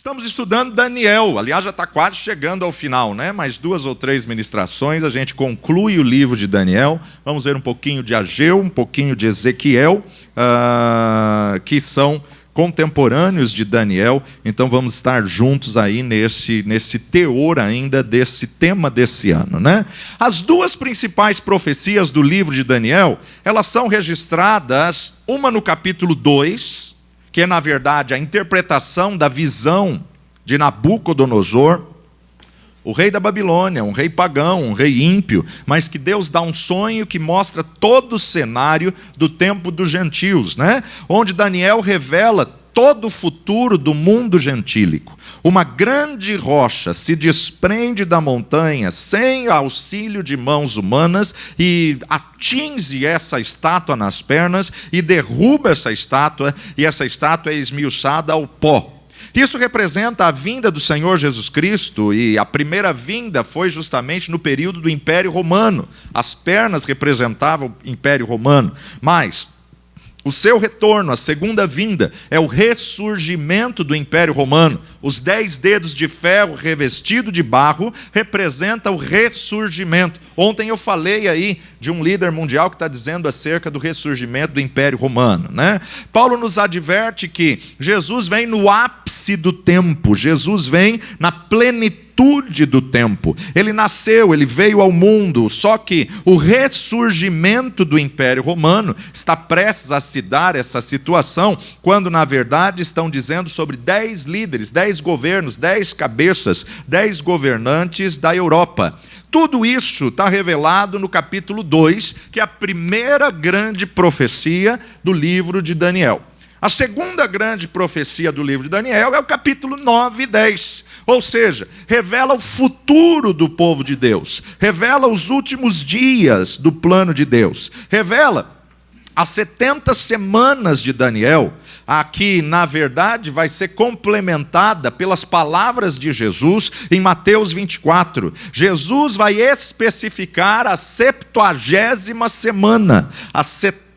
Estamos estudando Daniel, aliás, já está quase chegando ao final, né? Mais 2 ou 3 ministrações, a gente conclui o livro de Daniel. Vamos ver um pouquinho de Ageu, um pouquinho de Ezequiel, que são contemporâneos de Daniel. Então vamos estar juntos aí nesse teor ainda desse tema desse ano, né? As 2 principais profecias do livro de Daniel, elas são registradas, uma no capítulo 2, que é, na verdade, a interpretação da visão de Nabucodonosor, o rei da Babilônia, um rei pagão, um rei ímpio, mas que Deus dá um sonho que mostra todo o cenário do tempo dos gentios, né? Onde Daniel revela todo o futuro do mundo gentílico. Uma grande rocha se desprende da montanha sem auxílio de mãos humanas e atinge essa estátua nas pernas e derruba essa estátua, e essa estátua é esmiuçada ao pó. Isso representa a vinda do Senhor Jesus Cristo, e a primeira vinda foi justamente no período do Império Romano. As pernas representavam o Império Romano, mas o seu retorno, a segunda vinda, é o ressurgimento do Império Romano. Os 10 dedos de ferro revestido de barro representa o ressurgimento. Ontem eu falei aí de um líder mundial que está dizendo acerca do ressurgimento do Império Romano, né? Paulo nos adverte que Jesus vem no ápice do tempo, Jesus vem na plenitude do tempo. Ele nasceu, ele veio ao mundo, só que o ressurgimento do Império Romano está prestes a se dar essa situação, quando na verdade estão dizendo sobre 10 líderes, 10 governos, 10 cabeças, 10 governantes da Europa. Tudo isso está revelado no capítulo 2, que é a primeira grande profecia do livro de Daniel. A segunda grande profecia do livro de Daniel é o capítulo 9 e 10. Ou seja, revela o futuro do povo de Deus, revela os últimos dias do plano de Deus, revela as 70 semanas de Daniel, aqui, na verdade, vai ser complementada pelas palavras de Jesus em Mateus 24. Jesus vai especificar a 70ª semana. A 70ª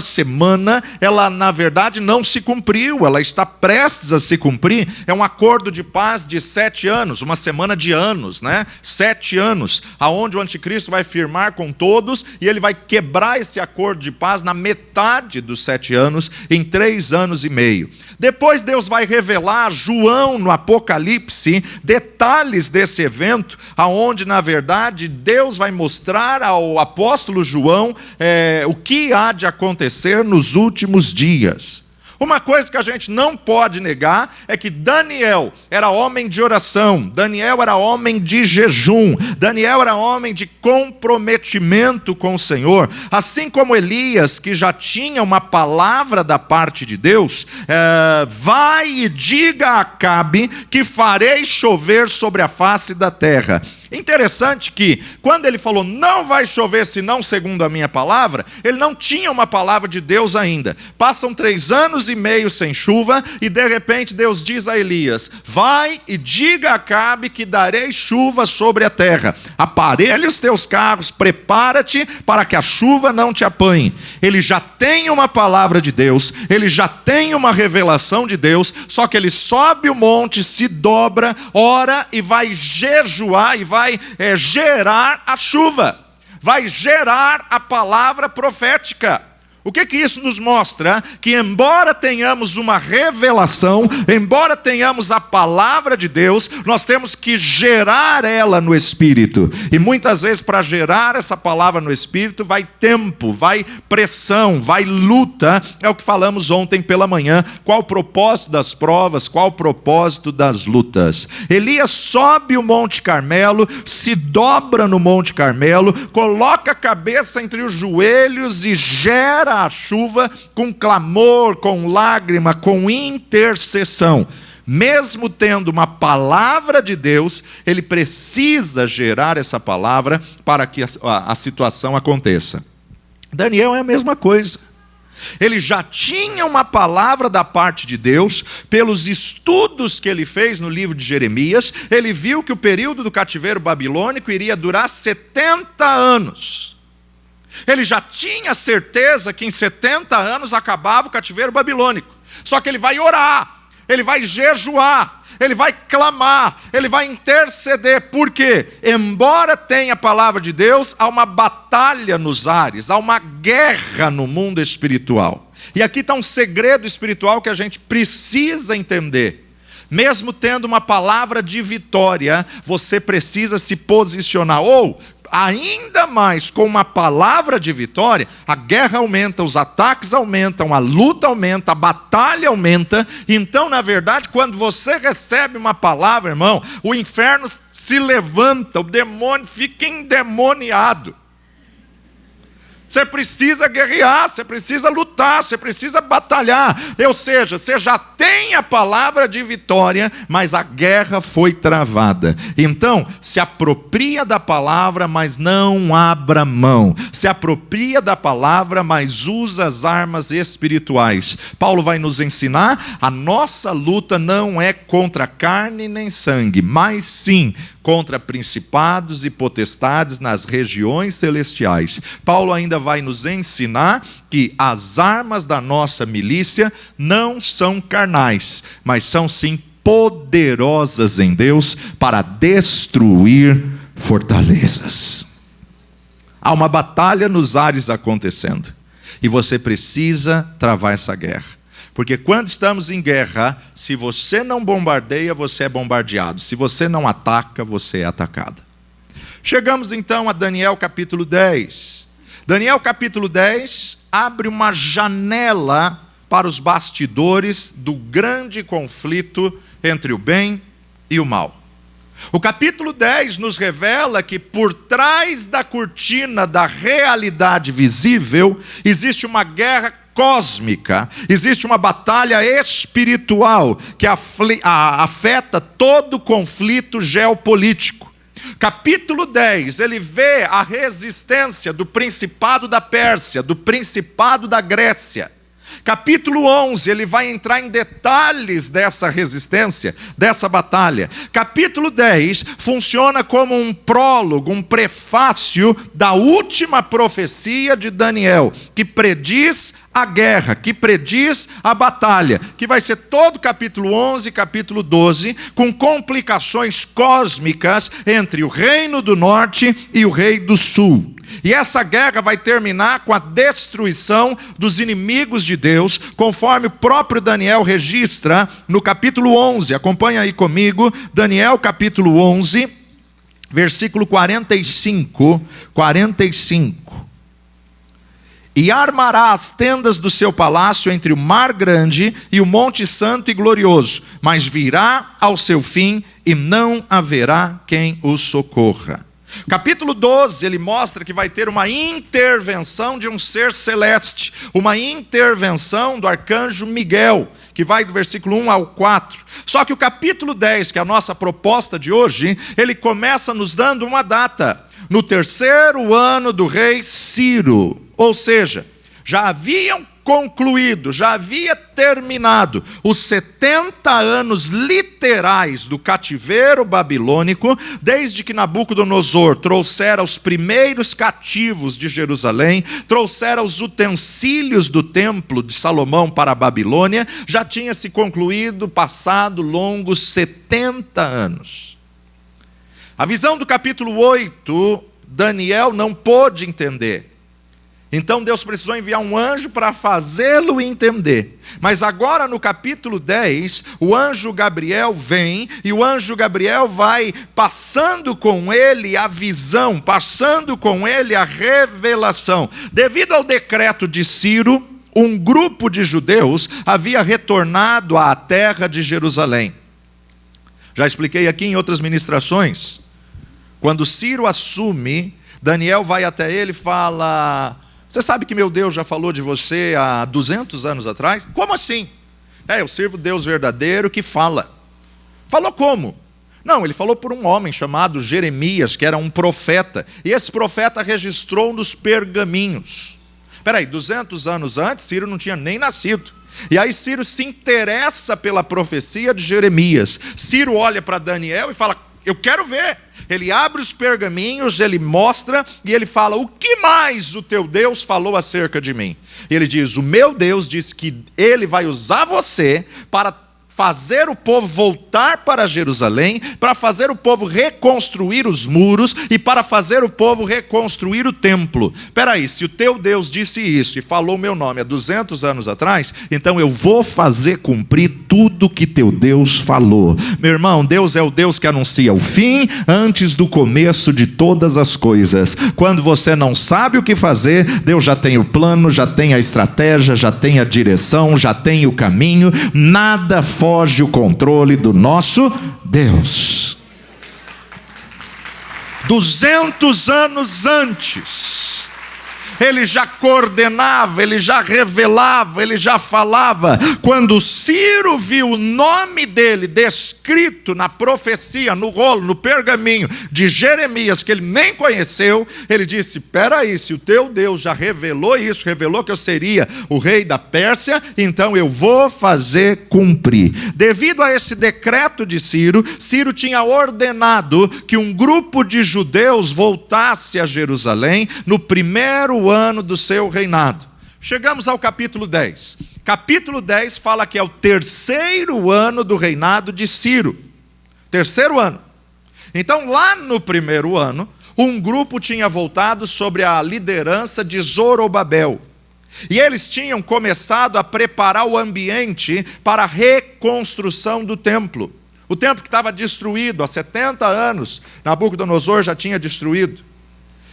semana, ela na verdade não se cumpriu, ela está prestes a se cumprir. É um acordo de paz de 7 anos, uma semana de anos, né? 7 anos, aonde o anticristo vai firmar com todos e ele vai quebrar esse acordo de paz na metade dos 7 anos, em 3 anos e meio. Depois Deus vai revelar a João no Apocalipse detalhes desse evento, aonde na verdade Deus vai mostrar ao apóstolo João o que há de acontecer nos últimos dias. Uma coisa que a gente não pode negar é que Daniel era homem de oração, Daniel era homem de jejum, Daniel era homem de comprometimento com o Senhor, assim como Elias, que já tinha uma palavra da parte de Deus, vai e diga a Acabe que farei chover sobre a face da terra. Interessante que, quando ele falou, não vai chover senão segundo a minha palavra, ele não tinha uma palavra de Deus ainda. Passam 3 anos e meio sem chuva, e de repente Deus diz a Elias, vai e diga a Acabe que darei chuva sobre a terra. Aparelha os teus carros, prepara-te para que a chuva não te apanhe. Ele já tem uma palavra de Deus, ele já tem uma revelação de Deus, só que ele sobe o monte, se dobra, ora e vai jejuar e vai gerar a chuva, vai gerar a palavra profética. O que isso nos mostra? Que embora tenhamos uma revelação, embora tenhamos a palavra de Deus, nós temos que gerar ela no Espírito. E muitas vezes para gerar essa palavra no Espírito vai tempo, vai pressão, vai luta. É o que falamos ontem pela manhã. Qual o propósito das provas? Qual o propósito das lutas? Elias sobe o Monte Carmelo, se dobra no Monte Carmelo, coloca a cabeça entre os joelhos e gera a chuva com clamor, com lágrima, com intercessão. Mesmo tendo uma palavra de Deus, ele precisa gerar essa palavra para que a situação aconteça. Daniel é a mesma coisa. Ele já tinha uma palavra da parte de Deus, pelos estudos que ele fez no livro de Jeremias, ele viu que o período do cativeiro babilônico iria durar 70 anos. Ele já tinha certeza que em 70 anos acabava o cativeiro babilônico. Só que ele vai orar. ele vai jejuar, ele vai clamar, ele vai interceder. Por quê? Embora tenha a palavra de Deus, há uma batalha nos ares, há uma guerra no mundo espiritual. E aqui está um segredo espiritual que a gente precisa entender. Mesmo tendo uma palavra de vitória, você precisa se posicionar. Ou, ainda mais, com uma palavra de vitória, a guerra aumenta, os ataques aumentam, a luta aumenta, a batalha aumenta. Então, na verdade, quando você recebe uma palavra, irmão, o inferno se levanta, o demônio fica endemoniado. Você precisa guerrear, você precisa lutar, você precisa batalhar. Ou seja, você já tem a palavra de vitória, mas a guerra foi travada. Então, se apropria da palavra, mas não abra mão. Se apropria da palavra, mas usa as armas espirituais. Paulo vai nos ensinar, a nossa luta não é contra carne nem sangue, mas sim contra principados e potestades nas regiões celestiais. Paulo ainda vai nos ensinar que as armas da nossa milícia não são carnais, mas são sim poderosas em Deus para destruir fortalezas. Há uma batalha nos ares acontecendo, e você precisa travar essa guerra. Porque quando estamos em guerra, se você não bombardeia, você é bombardeado. Se você não ataca, você é atacado. Chegamos então a Daniel capítulo 10. Daniel capítulo 10 abre uma janela para os bastidores do grande conflito entre o bem e o mal. O capítulo 10 nos revela que por trás da cortina da realidade visível existe uma guerra cósmica, existe uma batalha espiritual que afeta todo o conflito geopolítico. Capítulo 10, ele vê a resistência do principado da Pérsia, do principado da Grécia. Capítulo 11, ele vai entrar em detalhes dessa resistência, dessa batalha. Capítulo 10 funciona como um prólogo, um prefácio da última profecia de Daniel, que prediz a guerra, que prediz a batalha, que vai ser todo capítulo 11 e capítulo 12, com complicações cósmicas entre o reino do norte e o rei do sul. E essa guerra vai terminar com a destruição dos inimigos de Deus, conforme o próprio Daniel registra no capítulo 11. Acompanha aí comigo, Daniel capítulo 11, versículo 45. E armará as tendas do seu palácio entre o mar grande e o monte santo e glorioso, mas virá ao seu fim e não haverá quem o socorra. Capítulo 12, ele mostra que vai ter uma intervenção de um ser celeste, uma intervenção do arcanjo Miguel, que vai do versículo 1 ao 4. Só que o capítulo 10, que é a nossa proposta de hoje, ele começa nos dando uma data, no 3º ano do rei Ciro. Ou seja, já haviam concluído, já havia terminado os 70 anos literais do cativeiro babilônico, desde que Nabucodonosor trouxera os primeiros cativos de Jerusalém, trouxera os utensílios do templo de Salomão para a Babilônia, já tinha se concluído, passado longos 70 anos. A visão do capítulo 8, Daniel não pôde entender. Então Deus precisou enviar um anjo para fazê-lo entender. Mas agora no capítulo 10, o anjo Gabriel vem, e o anjo Gabriel vai passando com ele a visão, passando com ele a revelação. Devido ao decreto de Ciro, um grupo de judeus havia retornado à terra de Jerusalém. Já expliquei aqui em outras ministrações. Quando Ciro assume, Daniel vai até ele e fala: você sabe que meu Deus já falou de você há 200 anos atrás? Como assim? Eu sirvo o Deus verdadeiro que fala. Falou como? Não, ele falou por um homem chamado Jeremias, que era um profeta. E esse profeta registrou nos pergaminhos. Espera aí, 200 anos antes, Ciro não tinha nem nascido. E aí Ciro se interessa pela profecia de Jeremias. Ciro olha para Daniel e fala: eu quero ver. Ele abre os pergaminhos, ele mostra e ele fala: o que mais o teu Deus falou acerca de mim? E ele diz: o meu Deus disse que ele vai usar você para fazer o povo voltar para Jerusalém, para fazer o povo reconstruir os muros e para fazer o povo reconstruir o templo. Espera aí, se o teu Deus disse isso e falou meu nome há 200 anos atrás, então eu vou fazer cumprir tudo que teu Deus falou. Meu irmão, Deus é o Deus que anuncia o fim antes do começo de todas as coisas. Quando você não sabe o que fazer, Deus já tem o plano, já tem a estratégia, já tem a direção, já tem o caminho. Nada foge o controle do nosso Deus. 200 anos antes, ele já coordenava, ele já revelava, ele já falava. Quando Ciro viu o nome dele descrito na profecia, no rolo, no pergaminho de Jeremias, que ele nem conheceu, ele disse: espera aí, se o teu Deus já revelou isso, revelou que eu seria o rei da Pérsia, então eu vou fazer cumprir. Devido a esse decreto de Ciro, Ciro tinha ordenado que um grupo de judeus voltasse a Jerusalém no primeiro ano do seu reinado. Chegamos ao capítulo 10. Capítulo 10 fala que é o terceiro ano do reinado de Ciro. Terceiro ano. Então, lá no primeiro ano, um grupo tinha voltado sobre a liderança de Zorobabel. E eles tinham começado a preparar o ambiente para a reconstrução do templo. O templo que estava destruído há 70 anos, Nabucodonosor já tinha destruído.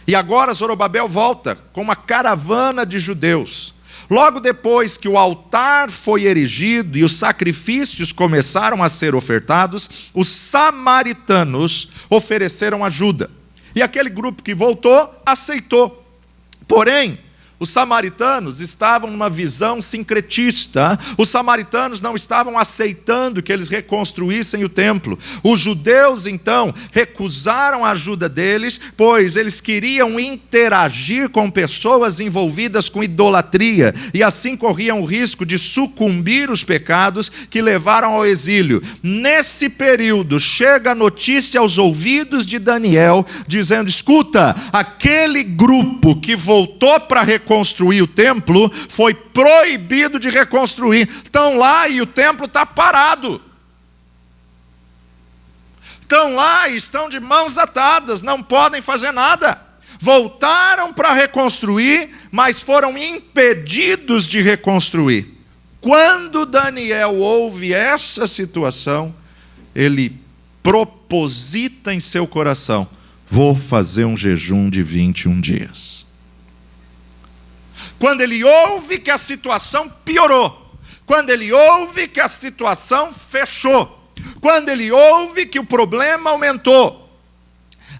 E agora Zorobabel volta com uma caravana de judeus. Logo depois que o altar foi erigido e os sacrifícios começaram a ser ofertados, os samaritanos ofereceram ajuda. E aquele grupo que voltou aceitou. Porém, os samaritanos estavam numa visão sincretista. Os samaritanos não estavam aceitando que eles reconstruíssem o templo. Os judeus, então, recusaram a ajuda deles, pois eles queriam interagir com pessoas envolvidas com idolatria, e assim corriam o risco de sucumbir os pecados que levaram ao exílio. Nesse período, chega a notícia aos ouvidos de Daniel, dizendo: escuta, aquele grupo que voltou para reconstruir o templo foi proibido de reconstruir. Estão lá e o templo está parado. Estão lá e estão de mãos atadas, não podem fazer nada. Voltaram para reconstruir, mas foram impedidos de reconstruir. Quando Daniel ouve essa situação, ele proposita em seu coração: vou fazer um jejum de 21 dias. Quando ele ouve que a situação piorou, quando ele ouve que a situação fechou, quando ele ouve que o problema aumentou,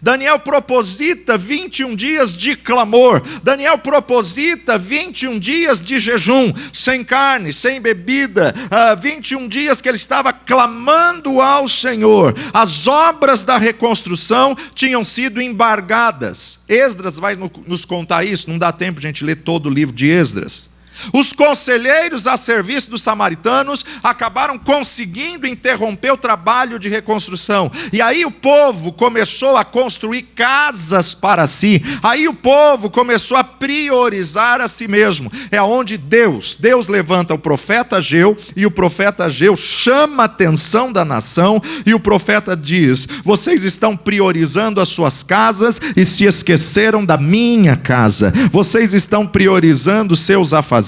Daniel proposita 21 dias de clamor. Daniel proposita 21 dias de jejum, sem carne, sem bebida. 21 dias que ele estava clamando ao Senhor. As obras da reconstrução tinham sido embargadas. Esdras vai nos contar isso, não dá tempo de a gente ler todo o livro de Esdras. Os conselheiros a serviço dos samaritanos acabaram conseguindo interromper o trabalho de reconstrução. E aí o povo começou a construir casas para si. Aí o povo começou a priorizar a si mesmo. É onde Deus levanta o profeta Ageu, e o profeta Ageu chama a atenção da nação, e o profeta diz: vocês estão priorizando as suas casas e se esqueceram da minha casa. Vocês estão priorizando seus afazeres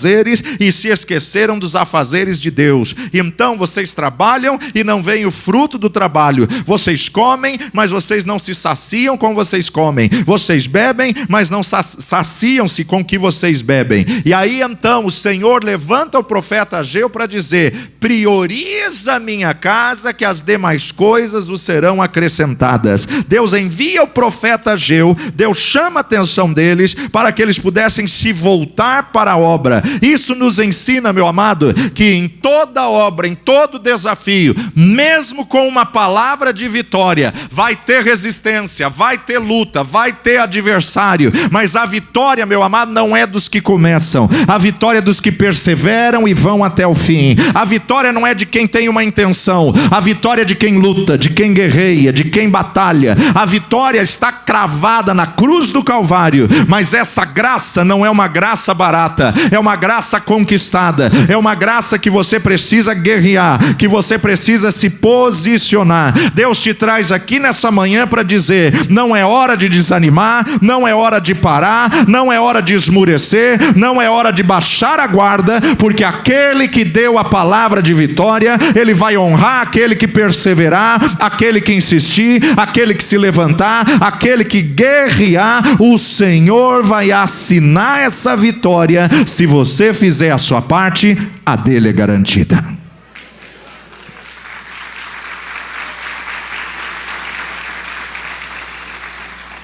e se esqueceram dos afazeres de Deus. Então vocês trabalham e não veem o fruto do trabalho. Vocês comem, mas vocês não se saciam com o que vocês comem. Vocês bebem, mas não saciam-se com o que vocês bebem. E aí então o Senhor levanta o profeta Ageu para dizer: prioriza a minha casa, que as demais coisas vos serão acrescentadas. Deus envia o profeta Ageu, Deus chama a atenção deles para que eles pudessem se voltar para a obra. Isso nos ensina, meu amado, que em toda obra, em todo desafio, mesmo com uma palavra de vitória, vai ter resistência, vai ter luta, vai ter adversário, mas a vitória, meu amado, não é dos que começam. A vitória é dos que perseveram e vão até o fim. A vitória não é de quem tem uma intenção. A vitória é de quem luta, de quem guerreia, de quem batalha. A vitória está cravada na cruz do Calvário, mas essa graça não é uma graça barata, é uma uma graça conquistada, é uma graça que você precisa guerrear, que você precisa se posicionar. Deus te traz aqui nessa manhã para dizer: não é hora de desanimar, não é hora de parar, não é hora de esmurecer, não é hora de baixar a guarda, porque aquele que deu a palavra de vitória, Ele vai honrar aquele que perseverar, aquele que insistir, aquele que se levantar, aquele que guerrear. O Senhor vai assinar essa vitória. Se você fizer a sua parte, a dele é garantida.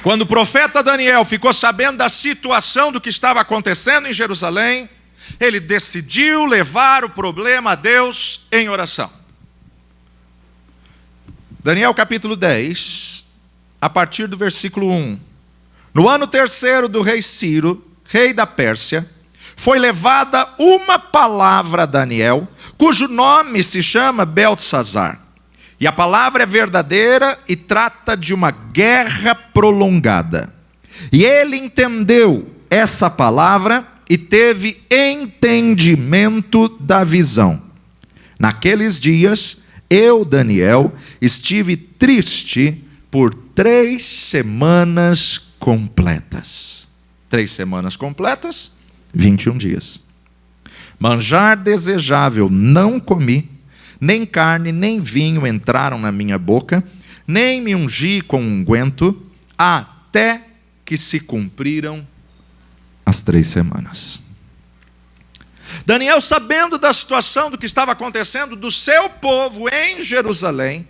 Quando o profeta Daniel ficou sabendo da situação do que estava acontecendo em Jerusalém, ele decidiu levar o problema a Deus em oração. Daniel capítulo 10, a partir do versículo 1. No ano 3º do rei Ciro, rei da Pérsia, foi levada uma palavra a Daniel, cujo nome se chama Beltesazar. E a palavra é verdadeira e trata de uma guerra prolongada. E ele entendeu essa palavra e teve entendimento da visão. Naqueles dias, eu, Daniel, estive triste por 3 semanas completas. 3 semanas completas, 21 dias. Manjar desejável não comi, nem carne, nem vinho entraram na minha boca, nem me ungi com unguento, até que se cumpriram as 3 semanas. Daniel, sabendo da situação do que estava acontecendo do seu povo em Jerusalém,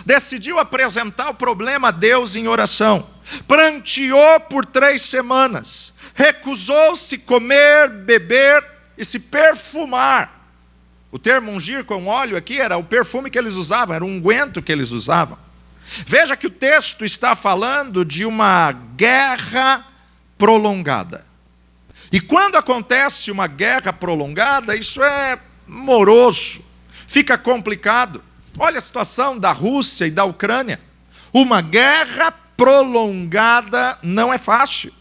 decidiu apresentar o problema a Deus em oração. Pranteou por 3 semanas, recusou-se comer, beber e se perfumar. O termo ungir com óleo aqui era o perfume que eles usavam, era o unguento que eles usavam. Veja que o texto está falando de uma guerra prolongada. E quando acontece uma guerra prolongada, isso é moroso, fica complicado. Olha a situação da Rússia e da Ucrânia. Uma guerra prolongada não é fácil.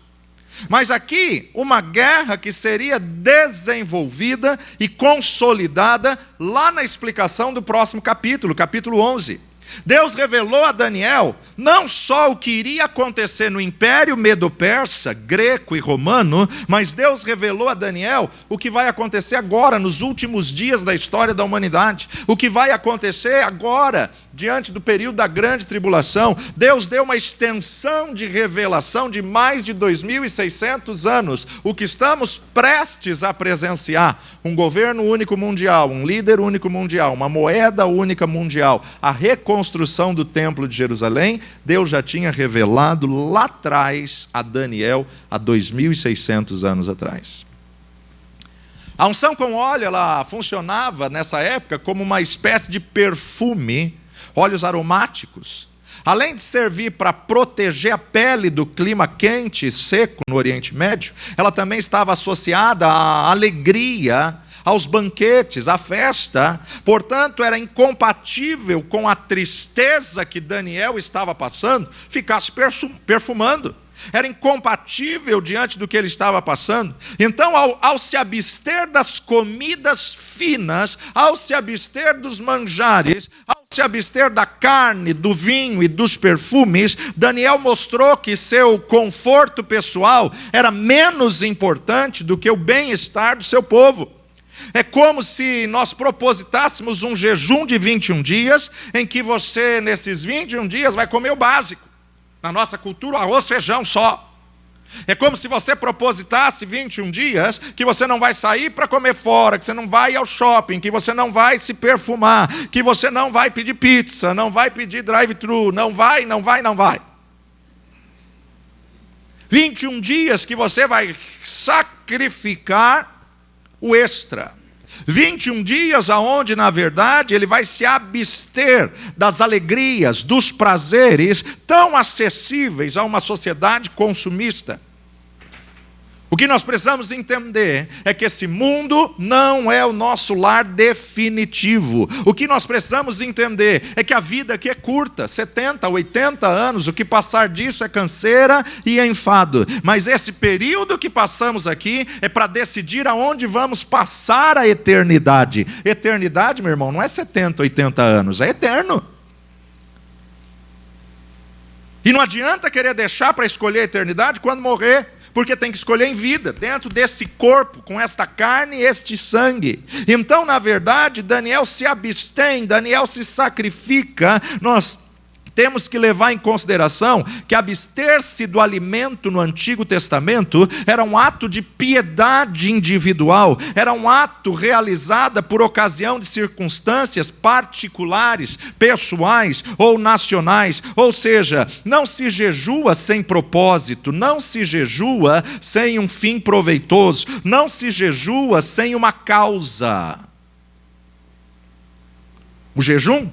Mas aqui, uma guerra que seria desenvolvida e consolidada lá na explicação do próximo capítulo, capítulo 11. Deus revelou a Daniel não só o que iria acontecer no Império Medo-Persa, greco e romano, mas Deus revelou a Daniel o que vai acontecer agora, nos últimos dias da história da humanidade. O que vai acontecer agora, diante do período da grande tribulação. Deus deu uma extensão de revelação de mais de 2.600 anos. O que estamos prestes a presenciar: um governo único mundial, um líder único mundial, uma moeda única mundial, a reconstrução do templo de Jerusalém. Deus já tinha revelado lá atrás a Daniel, há 2.600 anos atrás. A unção com óleo, ela funcionava nessa época como uma espécie de perfume, óleos aromáticos. Além de servir para proteger a pele do clima quente e seco no Oriente Médio, ela também estava associada à alegria, aos banquetes, à festa. Portanto, era incompatível com a tristeza que Daniel estava passando, ficasse perfumando. Era incompatível diante do que ele estava passando. Então, ao se abster das comidas finas, ao se abster dos manjares, ao se abster da carne, do vinho e dos perfumes, Daniel mostrou que seu conforto pessoal era menos importante do que o bem-estar do seu povo. É como se nós propositássemos um jejum de 21 dias, em que você, nesses 21 dias, vai comer o básico. Na nossa cultura, arroz, feijão só. É como se você propositasse 21 dias que você não vai sair para comer fora, que você não vai ao shopping, que você não vai se perfumar, que você não vai pedir pizza, não vai pedir drive-thru, não vai. 21 dias que você vai sacrificar o extra. 21 dias aonde, na verdade, ele vai se abster das alegrias, dos prazeres tão acessíveis a uma sociedade consumista. O que nós precisamos entender é que esse mundo não é o nosso lar definitivo. O que nós precisamos entender é que a vida aqui é curta, 70, 80 anos, o que passar disso é canseira e é enfado. Mas esse período que passamos aqui é para decidir aonde vamos passar a eternidade. Eternidade, meu irmão, não é 70, 80 anos, é eterno. E não adianta querer deixar para escolher a eternidade quando morrer. Porque tem que escolher em vida, dentro desse corpo, com esta carne e este sangue. Então, na verdade, Daniel se abstém, Daniel se sacrifica. Nós temos que levar em consideração que abster-se do alimento no Antigo Testamento era um ato de piedade individual, era um ato realizado por ocasião de circunstâncias particulares, pessoais ou nacionais. Ou seja, não se jejua sem propósito, não se jejua sem um fim proveitoso, não se jejua sem uma causa. O jejum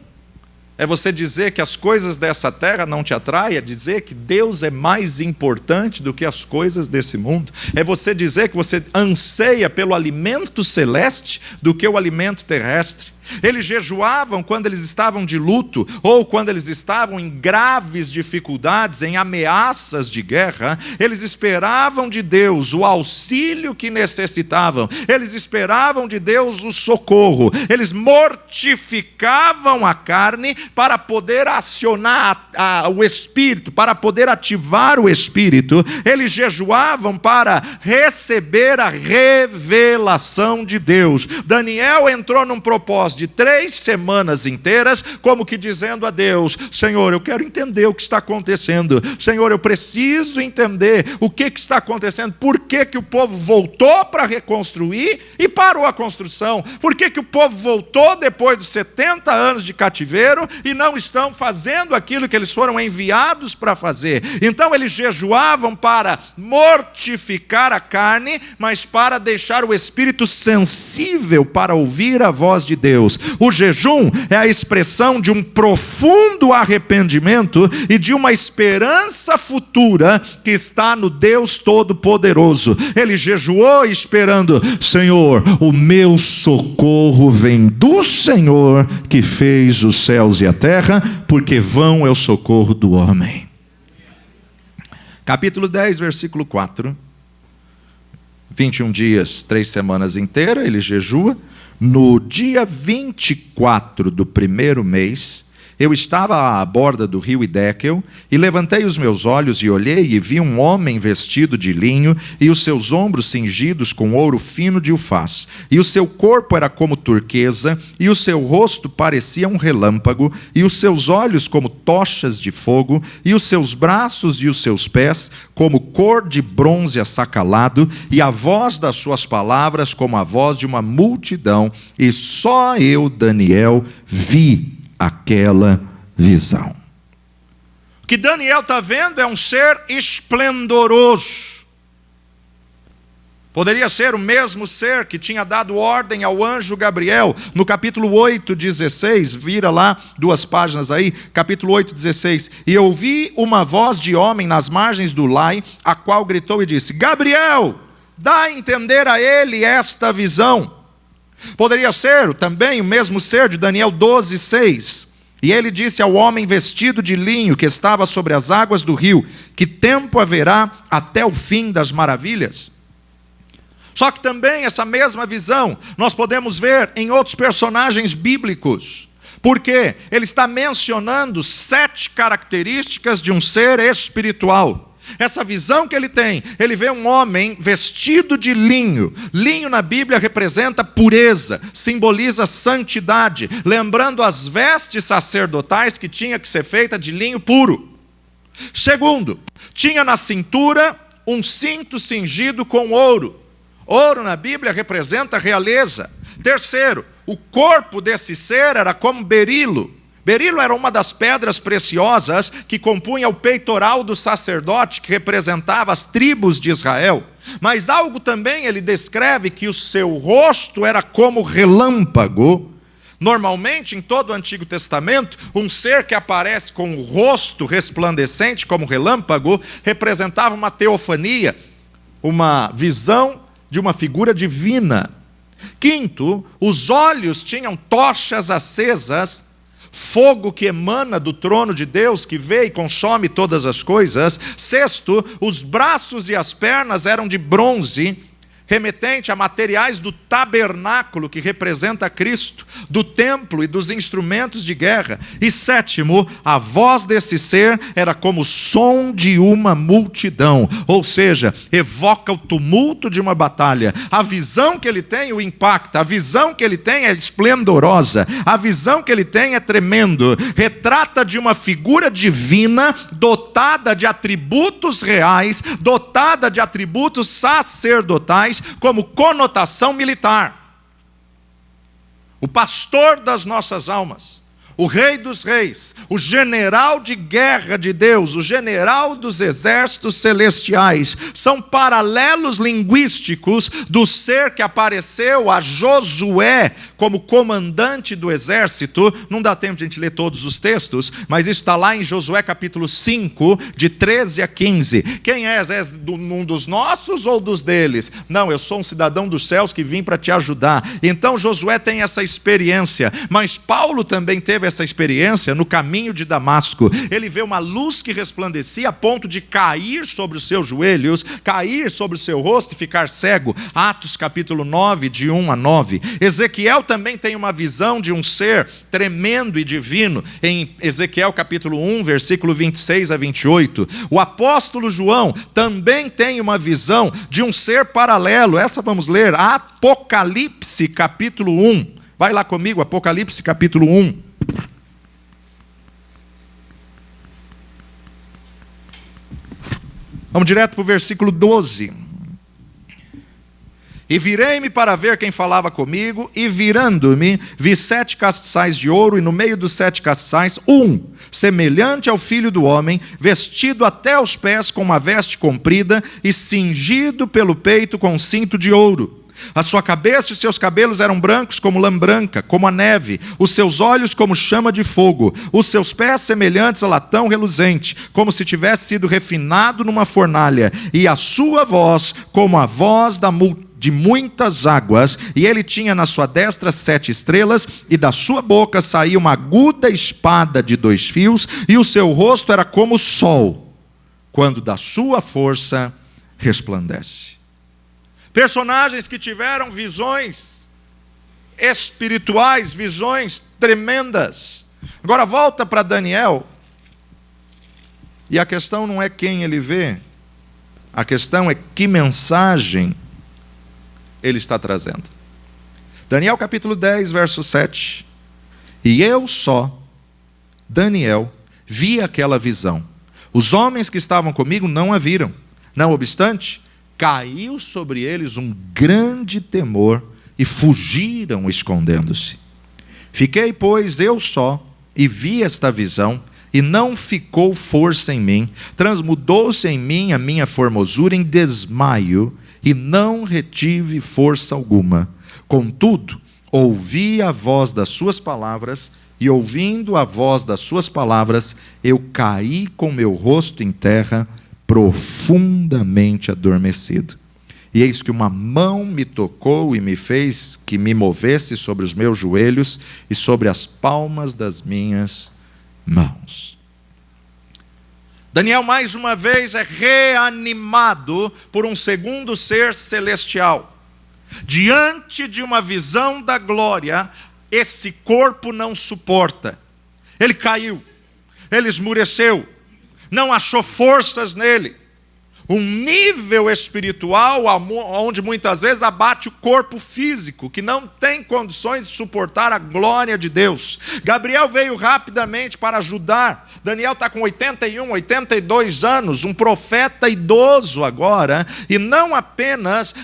é você dizer que as coisas dessa terra não te atraem, é dizer que Deus é mais importante do que as coisas desse mundo. É você dizer que você anseia pelo alimento celeste do que o alimento terrestre. Eles jejuavam quando eles estavam de luto, ou quando eles estavam em graves dificuldades, em ameaças de guerra. Eles esperavam de Deus o auxílio que necessitavam, eles esperavam de Deus o socorro, eles mortificavam a carne para poder acionar o espírito, para poder ativar o espírito. Eles jejuavam para receber a revelação de Deus. Daniel entrou num propósito de 3 semanas inteiras, como que dizendo a Deus: Senhor, eu quero entender o que está acontecendo. Senhor, eu preciso entender o que está acontecendo. Por que que o povo voltou para reconstruir e parou a construção? Por que que o povo voltou depois dos 70 anos de cativeiro e não estão fazendo aquilo que eles foram enviados para fazer? Então eles jejuavam para mortificar a carne, mas para deixar o espírito sensível para ouvir a voz de Deus. O jejum é a expressão de um profundo arrependimento e de uma esperança futura que está no Deus Todo-Poderoso. Ele jejuou esperando: Senhor, o meu socorro vem do Senhor que fez os céus e a terra, porque vão é o socorro do homem. Capítulo 10, versículo 4. 21 dias, 3 semanas inteiras, ele jejua. No dia 24 do primeiro mês, eu estava à borda do rio Hiddekel, e levantei os meus olhos e olhei, e vi um homem vestido de linho, e os seus ombros cingidos com ouro fino de Ufaz, e o seu corpo era como turquesa, e o seu rosto parecia um relâmpago, e os seus olhos como tochas de fogo, e os seus braços e os seus pés como cor de bronze assacalado, e a voz das suas palavras como a voz de uma multidão, e só eu, Daniel, vi aquela visão. O que Daniel está vendo é um ser esplendoroso. Poderia ser o mesmo ser que tinha dado ordem ao anjo Gabriel, no capítulo 8, 16, vira lá 2 páginas aí, capítulo 8, 16. E ouvi uma voz de homem nas margens do Lai, a qual gritou e disse: Gabriel, dá a entender a ele esta visão. Poderia ser também o mesmo ser de Daniel 12, 6. E ele disse ao homem vestido de linho que estava sobre as águas do rio: que tempo haverá até o fim das maravilhas? Só que também essa mesma visão nós podemos ver em outros personagens bíblicos. Porque ele está mencionando 7 características de um ser espiritual. Essa visão que ele tem, ele vê um homem vestido de linho. Linho na Bíblia representa pureza, simboliza santidade, lembrando as vestes sacerdotais que tinha que ser feita de linho puro. Segundo, tinha na cintura um cinto cingido com ouro. Ouro na Bíblia representa realeza. Terceiro, o corpo desse ser era como berilo. Berilo era uma das pedras preciosas que compunha o peitoral do sacerdote, que representava as tribos de Israel. Mas algo também ele descreve, que o seu rosto era como relâmpago. Normalmente, em todo o Antigo Testamento, um ser que aparece com o rosto resplandecente como relâmpago representava uma teofania, uma visão de uma figura divina. Quinto, os olhos tinham tochas acesas, fogo que emana do trono de Deus, que vê e consome todas as coisas. Sexto, os braços e as pernas eram de bronze, remetente a materiais do tabernáculo, que representa Cristo, do templo e dos instrumentos de guerra. E sétimo, a voz desse ser era como o som de uma multidão, ou seja, evoca o tumulto de uma batalha. A visão que ele tem o impacta, a visão que ele tem é esplendorosa, a visão que ele tem é tremendo, retrata de uma figura divina, dotada de atributos reais, dotada de atributos sacerdotais, como conotação militar. O pastor das nossas almas, o rei dos reis, o general de guerra de Deus, o general dos exércitos celestiais, são paralelos linguísticos do ser que apareceu a Josué como comandante do exército. Não dá tempo de a gente ler todos os textos, mas isso está lá em Josué capítulo 5, de 13 a 15. Quem és? És um dos nossos ou dos deles? Não, eu sou um cidadão dos céus que vim para te ajudar. Então Josué tem essa experiência, mas Paulo também teve essa experiência no caminho de Damasco. Ele vê uma luz que resplandecia a ponto de cair sobre os seus joelhos, cair sobre o seu rosto e ficar cego. Atos capítulo 9, de 1 a 9. Ezequiel também tem uma visão de um ser tremendo e divino, em Ezequiel capítulo 1, versículo 26 a 28. O apóstolo João também tem uma visão de um ser paralelo. Essa vamos ler, Apocalipse capítulo 1. Vai lá comigo, Apocalipse capítulo 1. Vamos direto para o versículo 12. E virei-me para ver quem falava comigo, e virando-me, vi 7 castiçais de ouro, e no meio dos 7 castiçais, semelhante ao Filho do Homem, vestido até os pés com uma veste comprida, e cingido pelo peito com um cinto de ouro. A sua cabeça e os seus cabelos eram brancos como lã branca, como a neve, os seus olhos como chama de fogo, os seus pés semelhantes a latão reluzente, como se tivesse sido refinado numa fornalha, e a sua voz como a voz de muitas águas, e ele tinha na sua destra 7 estrelas, e da sua boca saía uma aguda espada de 2 fios, e o seu rosto era como o sol, quando da sua força resplandece. Personagens que tiveram visões espirituais, visões tremendas. Agora volta para Daniel, e a questão não é quem ele vê, a questão é que mensagem ele está trazendo. Daniel capítulo 10, verso 7. E eu só, Daniel, vi aquela visão. Os homens que estavam comigo não a viram. Não obstante, caiu sobre eles um grande temor e fugiram escondendo-se. Fiquei, pois, eu só, e vi esta visão, e não ficou força em mim. Transmudou-se em mim a minha formosura em desmaio, e não retive força alguma. Contudo, ouvi a voz das suas palavras, e ouvindo a voz das suas palavras, eu caí com meu rosto em terra, profundamente adormecido. E eis que uma mão me tocou e me fez que me movesse sobre os meus joelhos e sobre as palmas das minhas mãos. Daniel mais uma vez é reanimado por um segundo ser celestial. Diante de uma visão da glória, esse corpo não suporta. Ele caiu, ele esmureceu, não achou forças nele. Um nível espiritual onde muitas vezes abate o corpo físico, que não tem condições de suportar a glória de Deus. Gabriel veio rapidamente para ajudar. Daniel está com 81, 82 anos, um profeta idoso agora, e não apenas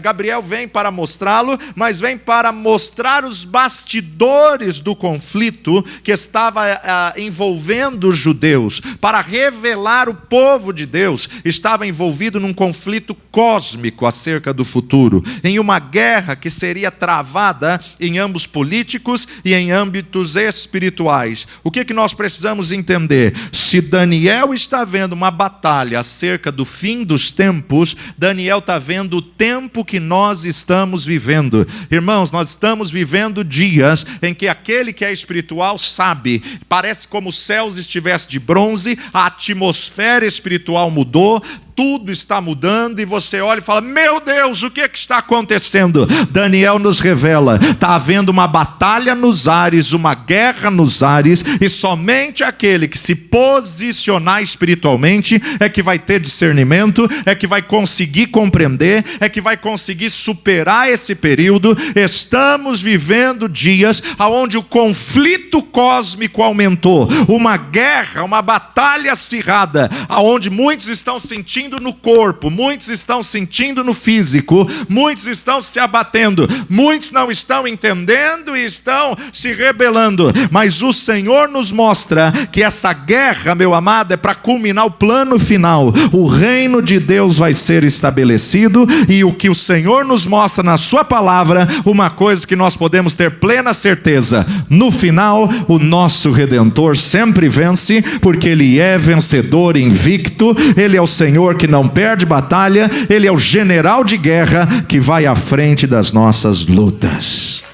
Gabriel vem para mostrá-lo, mas vem para mostrar os bastidores do conflito que estava envolvendo os judeus, para revelar o povo de Deus. estava envolvido num conflito cósmico acerca do futuro, em uma guerra que seria travada em ambos políticos e em âmbitos espirituais. O que nós precisamos entender? Se Daniel está vendo uma batalha acerca do fim dos tempos, Daniel está vendo o tempo que nós estamos vivendo. Irmãos, nós estamos vivendo dias em que aquele que é espiritual sabe, parece como os céus estivessem de bronze, a atmosfera espiritual mudou, tudo está mudando, e você olha e fala: meu Deus, o que está acontecendo? Daniel nos revela, está havendo uma batalha nos ares, uma guerra nos ares, e somente aquele que se posicionar espiritualmente é que vai ter discernimento, é que vai conseguir compreender, é que vai conseguir superar esse período. Estamos vivendo dias onde o conflito cósmico aumentou, uma guerra, uma batalha acirrada, onde muitos estão sentindo no corpo, muitos estão sentindo no físico, muitos estão se abatendo, muitos não estão entendendo e estão se rebelando, mas o Senhor nos mostra que essa guerra, meu amado, é para culminar o plano final. O reino de Deus vai ser estabelecido, e o que o Senhor nos mostra na sua palavra, uma coisa que nós podemos ter plena certeza: no final o nosso Redentor sempre vence, porque Ele é vencedor invicto. Ele é o Senhor que não perde batalha, Ele é o general de guerra que vai à frente das nossas lutas.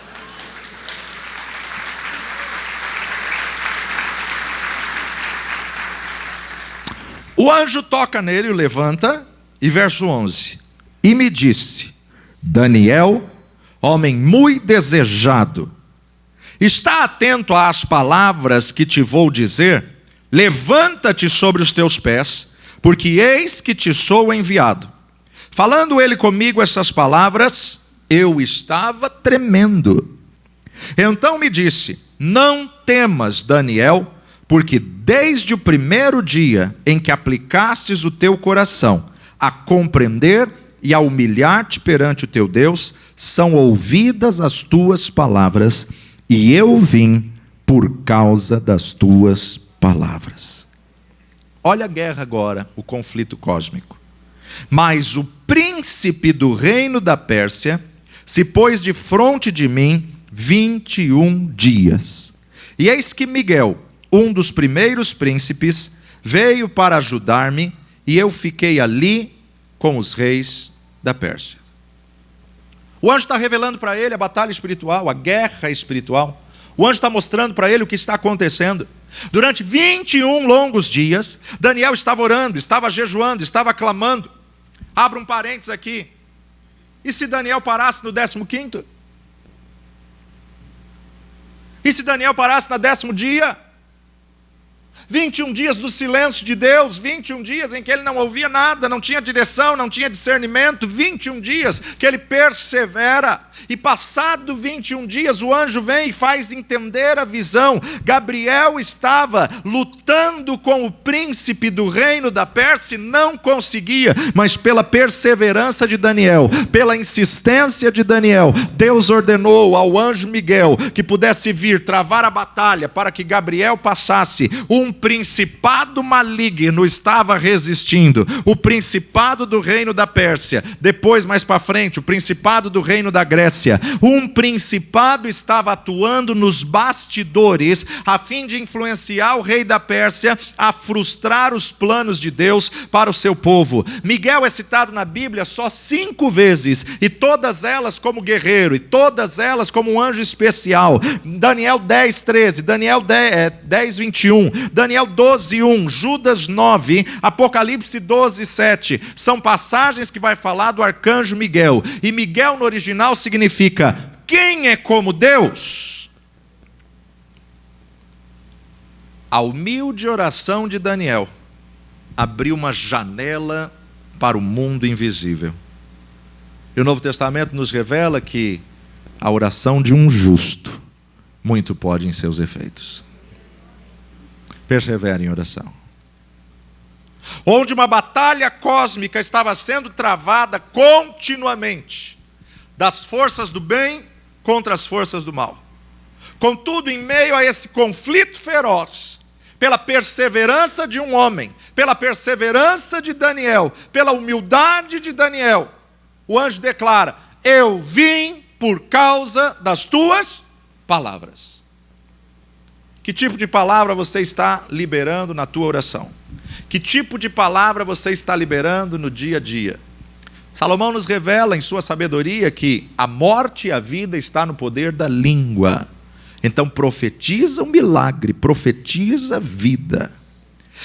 O anjo toca nele, o levanta, e verso 11: e me disse: Daniel, homem muito desejado, está atento às palavras que te vou dizer, levanta-te sobre os teus pés, porque eis que te sou enviado. Falando ele comigo essas palavras, eu estava tremendo. Então me disse: não temas, Daniel, porque desde o primeiro dia em que aplicastes o teu coração a compreender e a humilhar-te perante o teu Deus, são ouvidas as tuas palavras, e eu vim por causa das tuas palavras. Olha a guerra agora, o conflito cósmico. Mas o príncipe do reino da Pérsia se pôs de fronte de mim 21 dias. E eis que Miguel, um dos primeiros príncipes, veio para ajudar-me, e eu fiquei ali com os reis da Pérsia. O anjo está revelando para ele a batalha espiritual, a guerra espiritual. O anjo está mostrando para ele o que está acontecendo. Durante 21 longos dias, Daniel estava orando, estava jejuando, estava clamando. Abra um parênteses aqui. E se Daniel parasse no 15º? E se Daniel parasse no 10º dia? 21 dias do silêncio de Deus, 21 dias em que ele não ouvia nada, não tinha direção, não tinha discernimento, 21 dias que ele persevera, e passado 21 dias o anjo vem e faz entender a visão. Gabriel estava lutando com o príncipe do reino da Pérsia e não conseguia, mas pela perseverança de Daniel, pela insistência de Daniel, Deus ordenou ao anjo Miguel que pudesse vir travar a batalha para que Gabriel passasse. Um principado maligno estava resistindo, o principado do reino da Pérsia, depois mais para frente o principado do reino da Grécia. Um principado estava atuando nos bastidores a fim de influenciar o rei da Pérsia a frustrar os planos de Deus para o seu povo. Miguel é citado na Bíblia só 5 vezes, e todas elas como guerreiro, e todas elas como um anjo especial. Daniel 10:13, Daniel 10:21, Daniel 12:1, Judas 9, Apocalipse 12:7. São passagens que vai falar do arcanjo Miguel. E Miguel no original significa: quem é como Deus? A humilde oração de Daniel abriu uma janela para o mundo invisível. E o Novo Testamento nos revela que a oração de um justo muito pode em seus efeitos. Persevere em oração. Onde uma batalha cósmica estava sendo travada continuamente, das forças do bem contra as forças do mal. Contudo, em meio a esse conflito feroz, pela perseverança de um homem, pela perseverança de Daniel, pela humildade de Daniel, o anjo declara: eu vim por causa das tuas palavras. Que tipo de palavra você está liberando na tua oração? Que tipo de palavra você está liberando no dia a dia? Salomão nos revela em sua sabedoria que a morte e a vida está no poder da língua. Então profetiza um milagre, profetiza vida.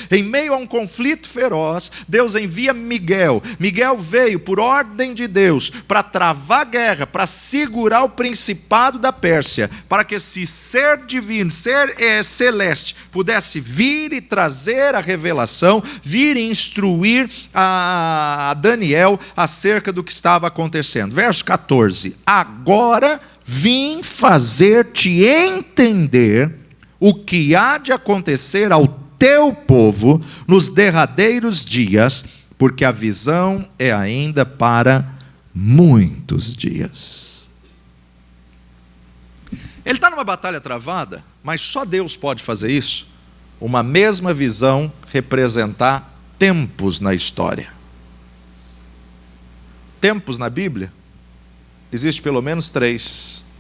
Em meio a um conflito feroz, Deus envia Miguel. Miguel veio por ordem de Deus para travar guerra, para segurar o principado da Pérsia, para que esse ser divino, ser celeste, pudesse vir e trazer a revelação, vir e instruir a Daniel acerca do que estava acontecendo. Verso 14: agora vim fazer-te entender o que há de acontecer ao teu povo nos derradeiros dias, porque a visão é ainda para muitos dias. Ele está numa batalha travada, mas só Deus pode fazer isso. Uma mesma visão representar tempos na história. Tempos na Bíblia, existe pelo menos 3.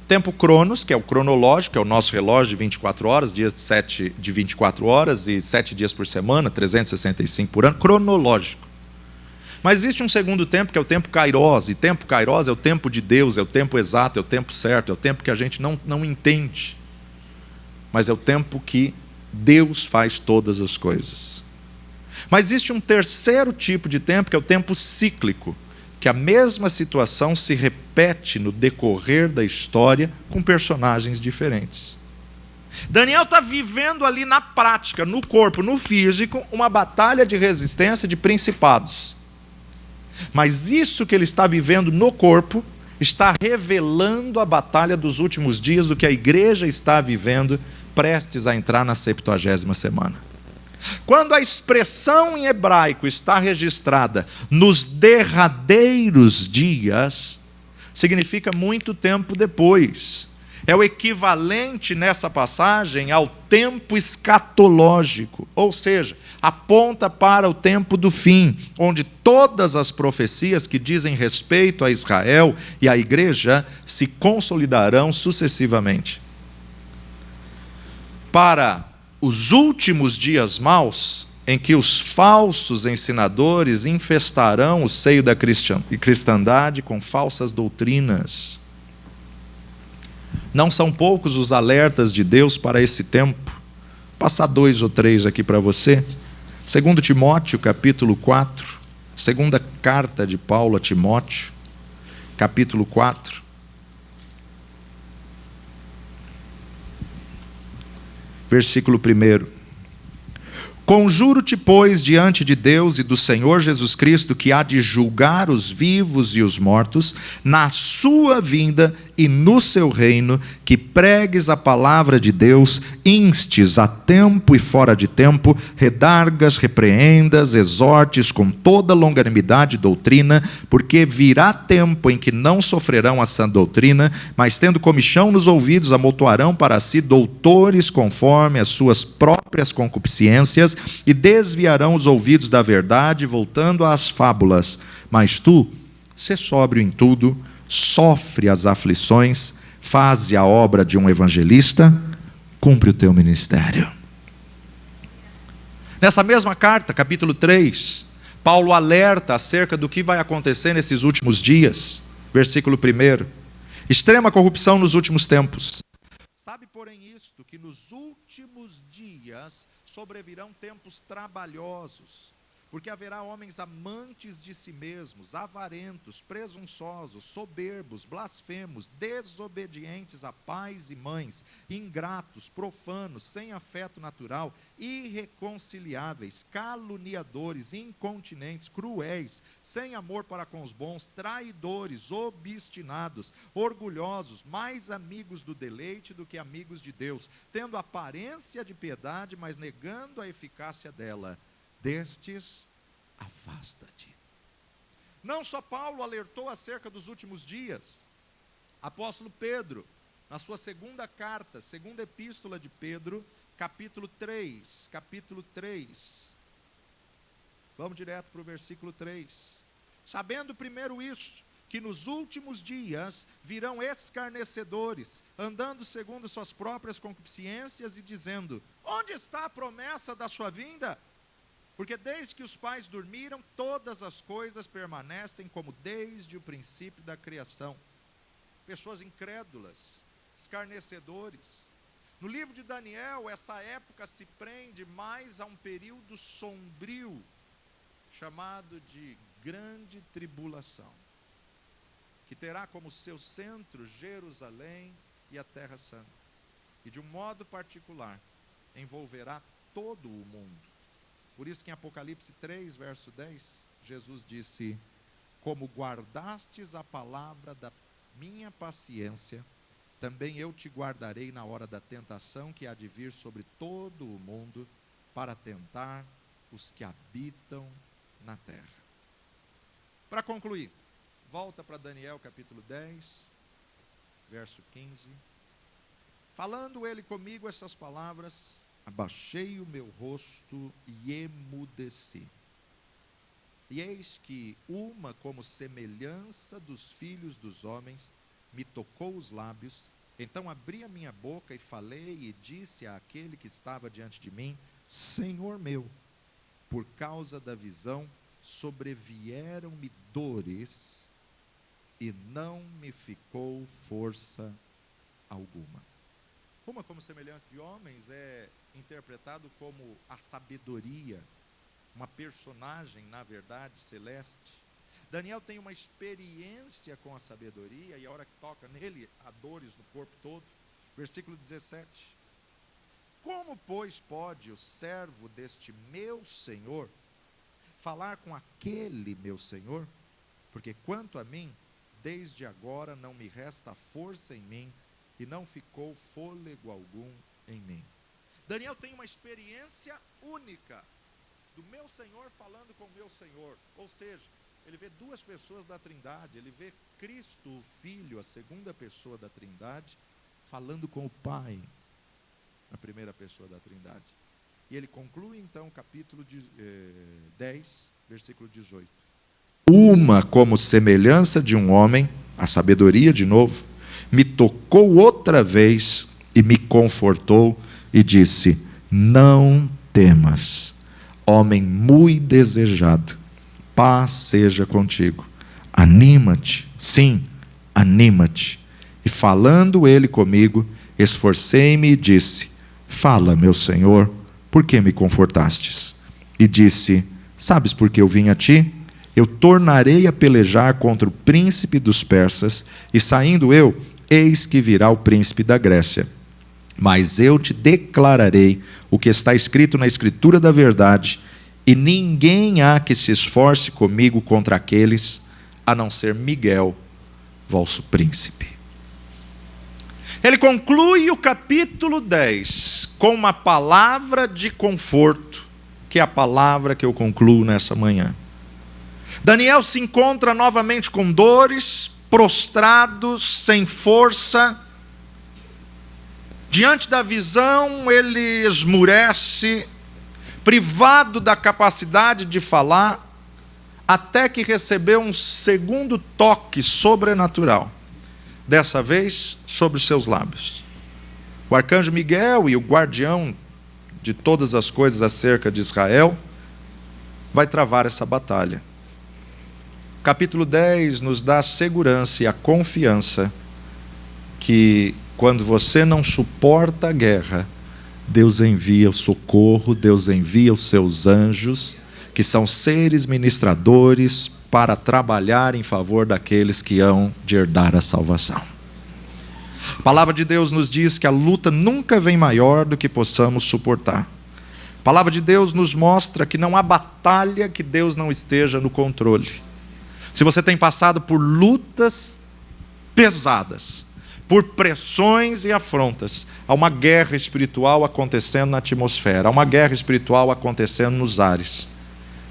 Tempo cronos, que é o cronológico, é o nosso relógio de 24 horas, dias de 24 horas e 7 dias por semana, 365 por ano, cronológico. Mas existe um segundo tempo, que é o tempo kairos, e tempo kairos é o tempo de Deus, é o tempo exato, é o tempo certo, é o tempo que a gente não entende. Mas é o tempo que Deus faz todas as coisas. Mas existe um terceiro tipo de tempo, que é o tempo cíclico, que a mesma situação se repete no decorrer da história com personagens diferentes. Daniel está vivendo ali na prática, no corpo, no físico, uma batalha de resistência de principados. Mas isso que ele está vivendo no corpo está revelando a batalha dos últimos dias, do que a igreja está vivendo, prestes a entrar na 70ª semana. Quando a expressão em hebraico está registrada nos derradeiros dias, significa muito tempo depois. É o equivalente nessa passagem ao tempo escatológico, ou seja, aponta para o tempo do fim, onde todas as profecias que dizem respeito a Israel e à igreja se consolidarão sucessivamente. Para os últimos dias maus, em que os falsos ensinadores infestarão o seio da cristandade com falsas doutrinas. Não são poucos os alertas de Deus para esse tempo. Vou passar 2 ou 3 aqui para você. 2 Timóteo, capítulo 4. Segunda carta de Paulo a Timóteo, capítulo 4. Versículo 1. Conjuro-te, pois, diante de Deus e do Senhor Jesus Cristo, que há de julgar os vivos e os mortos, na sua vinda e no seu reino, que pregues a palavra de Deus, instes a tempo e fora de tempo, redargas, repreendas, exortes com toda longanimidade e doutrina, porque virá tempo em que não sofrerão a sã doutrina, mas tendo comichão nos ouvidos, amontoarão para si doutores conforme as suas próprias concupiscências, e desviarão os ouvidos da verdade, voltando às fábulas. Mas tu, sê sóbrio em tudo, sofre as aflições, faze a obra de um evangelista, cumpre o teu ministério. Nessa mesma carta, capítulo 3, Paulo alerta acerca do que vai acontecer nesses últimos dias. Versículo 1. Extrema corrupção nos últimos tempos. Sabe, porém, isto, que nos últimos dias sobrevirão tempos trabalhosos, porque haverá homens amantes de si mesmos, avarentos, presunçosos, soberbos, blasfemos, desobedientes a pais e mães, ingratos, profanos, sem afeto natural, irreconciliáveis, caluniadores, incontinentes, cruéis, sem amor para com os bons, traidores, obstinados, orgulhosos, mais amigos do deleite do que amigos de Deus, tendo aparência de piedade, mas negando a eficácia dela. Destes, afasta-te. Não só Paulo alertou acerca dos últimos dias. Apóstolo Pedro, na sua segunda carta, segunda epístola de Pedro, capítulo 3. Vamos direto para o versículo 3. Sabendo primeiro isso, que nos últimos dias virão escarnecedores, andando segundo suas próprias concupiscências e dizendo: onde está a promessa da sua vinda? Porque desde que os pais dormiram, todas as coisas permanecem como desde o princípio da criação. Pessoas incrédulas, escarnecedores. No livro de Daniel, essa época se prende mais a um período sombrio, chamado de Grande Tribulação, que terá como seu centro Jerusalém e a Terra Santa. E de um modo particular, envolverá todo o mundo. Por isso que em Apocalipse 3, verso 10, Jesus disse: como guardastes a palavra da minha paciência, também eu te guardarei na hora da tentação que há de vir sobre todo o mundo, para tentar os que habitam na terra. Para concluir, volta para Daniel capítulo 10, verso 15. Falando ele comigo essas palavras, abaixei o meu rosto e emudeci. E eis que uma como semelhança dos filhos dos homens me tocou os lábios. Então abri a minha boca e falei e disse àquele que estava diante de mim: Senhor meu, por causa da visão sobrevieram-me dores e não me ficou força alguma. Uma como semelhança de homens é interpretado como a sabedoria, uma personagem, na verdade, celeste. Daniel tem uma experiência com a sabedoria, e a hora que toca nele, há dores no corpo todo. Versículo 17. Como, pois, pode o servo deste meu Senhor falar com aquele meu Senhor? Porque quanto a mim, desde agora não me resta força em mim, e não ficou fôlego algum em mim. Daniel tem uma experiência única do meu Senhor falando com o meu Senhor. Ou seja, ele vê duas pessoas da Trindade, ele vê Cristo, o Filho, a segunda pessoa da Trindade, falando com o Pai, a primeira pessoa da Trindade. E ele conclui então o capítulo 10, versículo 18. Uma como semelhança de um homem, a sabedoria de novo, me tocou outra vez e me confortou e disse: não temas, homem muito desejado, paz seja contigo. Anima-te, sim, anima-te. E falando ele comigo, esforcei-me e disse: fala, meu Senhor, por que me confortastes? E disse: sabes por que eu vim a ti? Eu tornarei a pelejar contra o príncipe dos persas, e saindo eu, eis que virá o príncipe da Grécia. Mas eu te declararei o que está escrito na Escritura da verdade, e ninguém há que se esforce comigo contra aqueles, a não ser Miguel, vosso príncipe. Ele conclui o capítulo 10 com uma palavra de conforto, que é a palavra que eu concluo nessa manhã. Daniel se encontra novamente com dores, prostrado, sem força. Diante da visão, ele esmurece, privado da capacidade de falar, até que recebeu um segundo toque sobrenatural, dessa vez sobre os seus lábios. O arcanjo Miguel e o guardião de todas as coisas acerca de Israel vai travar essa batalha. O capítulo 10 nos dá a segurança e a confiança que quando você não suporta a guerra, Deus envia o socorro, Deus envia os seus anjos, que são seres ministradores para trabalhar em favor daqueles que hão de herdar a salvação. A palavra de Deus nos diz que a luta nunca vem maior do que possamos suportar. A palavra de Deus nos mostra que não há batalha que Deus não esteja no controle. Se você tem passado por lutas pesadas, por pressões e afrontas, há uma guerra espiritual acontecendo na atmosfera, há uma guerra espiritual acontecendo nos ares.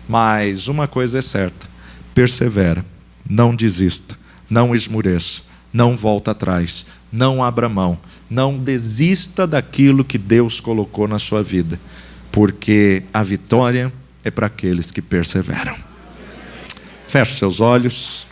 Mas uma coisa é certa: persevera, não desista, não esmureça, não volta atrás, não abra mão. Não desista daquilo que Deus colocou na sua vida, porque a vitória é para aqueles que perseveram. Feche seus olhos.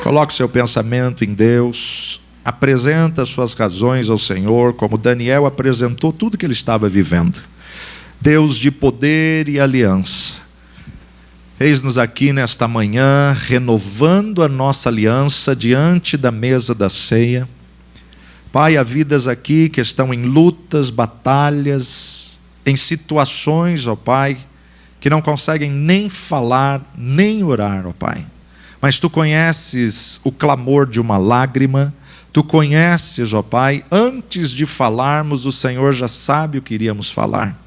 Coloque seu pensamento em Deus. Apresenta as suas razões ao Senhor, como Daniel apresentou tudo que ele estava vivendo. Deus de poder e aliança, eis-nos aqui nesta manhã, renovando a nossa aliança diante da mesa da ceia. Pai, há vidas aqui que estão em lutas, batalhas, em situações, ó Pai, que não conseguem nem falar, nem orar, ó Pai. Mas Tu conheces o clamor de uma lágrima, Tu conheces, ó Pai, antes de falarmos, o Senhor já sabe o que iríamos falar.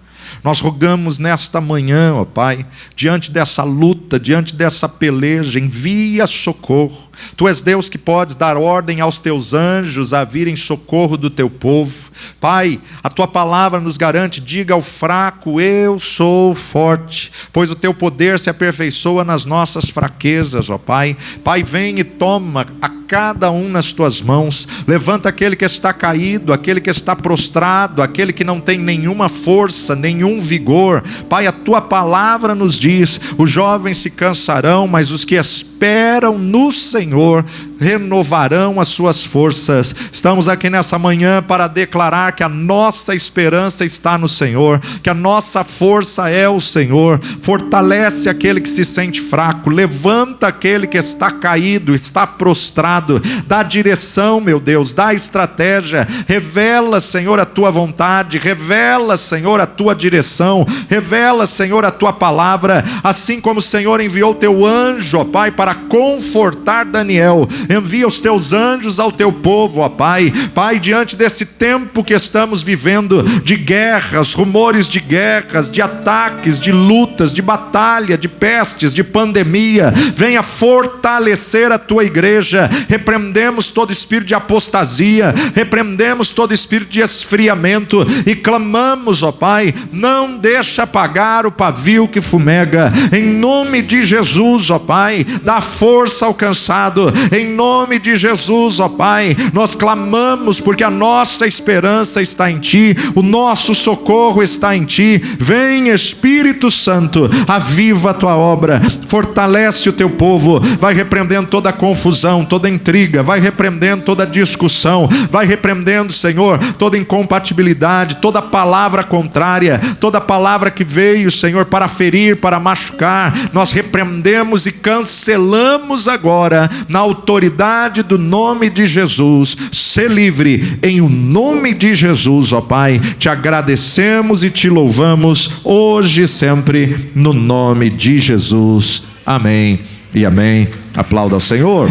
Nós rogamos nesta manhã, ó Pai, diante dessa luta, diante dessa peleja, envia socorro. Tu és Deus que podes dar ordem aos Teus anjos a vir em socorro do Teu povo. Pai, a Tua palavra nos garante, diga ao fraco, eu sou forte, pois o Teu poder se aperfeiçoa nas nossas fraquezas, ó Pai. Pai, vem e toma a cada um nas Tuas mãos, levanta aquele que está caído, aquele que está prostrado, aquele que não tem nenhuma força, nenhum vigor. Pai, a Tua palavra nos diz, os jovens se cansarão, mas os que esperam no Senhor renovarão as suas forças. Estamos aqui nessa manhã para declarar que a nossa esperança está no Senhor, que a nossa força é o Senhor. Fortalece aquele que se sente fraco, levanta aquele que está caído, está prostrado, dá direção, meu Deus, dá estratégia, revela, Senhor, a Tua vontade, revela, Senhor, a Tua direção, revela, Senhor, a Tua palavra, assim como o Senhor enviou o Teu anjo, ó Pai, para confortar Daniel. Envia os Teus anjos ao Teu povo, ó Pai. Pai, diante desse tempo que estamos vivendo, de guerras, rumores de guerras, de ataques, de lutas, de batalha, de pestes, de pandemia, venha fortalecer a Tua igreja. Repreendemos todo espírito de apostasia, repreendemos todo espírito de esfriamento e clamamos, ó Pai, não deixa apagar o pavio que fumega. Em nome de Jesus, ó Pai, dá força ao cansado. Em nome de Jesus, ó Pai, nós clamamos porque a nossa esperança está em Ti, o nosso socorro está em Ti. Vem, Espírito Santo, aviva a Tua obra, fortalece o Teu povo, vai repreendendo toda confusão, toda intriga, vai repreendendo toda discussão, vai repreendendo, Senhor, toda incompatibilidade, toda palavra contrária, toda palavra que veio, Senhor, para ferir, para machucar, nós repreendemos e cancelamos agora, na autoridade do nome de Jesus. Sê livre em o nome de Jesus, ó Pai. Te agradecemos e Te louvamos hoje e sempre, no nome de Jesus. Amém e amém. Aplauda ao Senhor.